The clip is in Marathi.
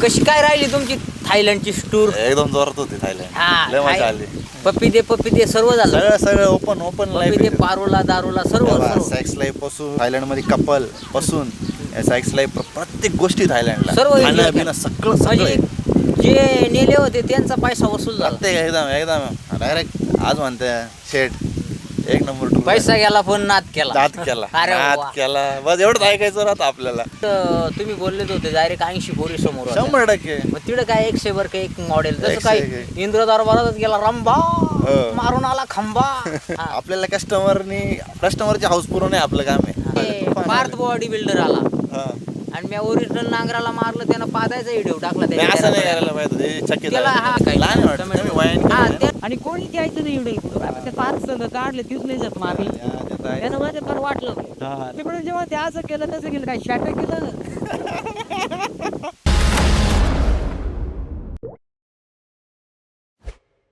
कशी काय राहिली तुमची थायलंडची टूर? एकदम जोरात होती थायलंड. लय मजा आली. पप्पी दे सर्व झालं. सगळं ओपन पप्पी लाईफ. दे पारोला दारूला सर्व सेक्स लाईफ पासून थायलंड मध्ये कपल पासून सेक्स लाईफ प्रत्येक गोष्टी थायलंडला. सर्व खाणं पिणं सगळं म्हणजे जे नेले होते त्यांचा पैसा वसूल झाला. प्रत्येक एकदम डायरेक्ट आज म्हणते शेट एक नंबर टूर. पैसा गेला पण नाद केला. अरे नाद वा. केला. बस एवढंच ऐकायचं राहतं आपल्याला. तर तुम्ही बोललेच होते डायरेक्ट 80 पोरी समोर होत्या. 100%. मग तिकडे काय 100 वर एक मॉडेल जसं 100 काय इंद्र दरबारातच गेला रंबा हो. मारून आला खंबा. आपल्याला कस्टमरची हाऊस पुरवणे आपलं काम आहे. पार्थ बॉडी बिल्डर आला हा. आणि मी ओरिजिनल नांगराला मारलं त्यानं पादायचा व्हिडिओ टाकला नाही, असं नाही करायला पाहिजे. चकित त्याला हा आहे. काही लहान वाटतं. टोमॅटो. मी वयाने हा, केलं ते- आणि कोणी द्यायचं नाही एवढे ते पाच संघ काढले तीच नाही जात मारली ना. हा, ते तर आहे. त्यानं माझ्या फार वाटलं हा. तिकडे जेव्हा ते असं केलं तसं केलं काय शाट केलं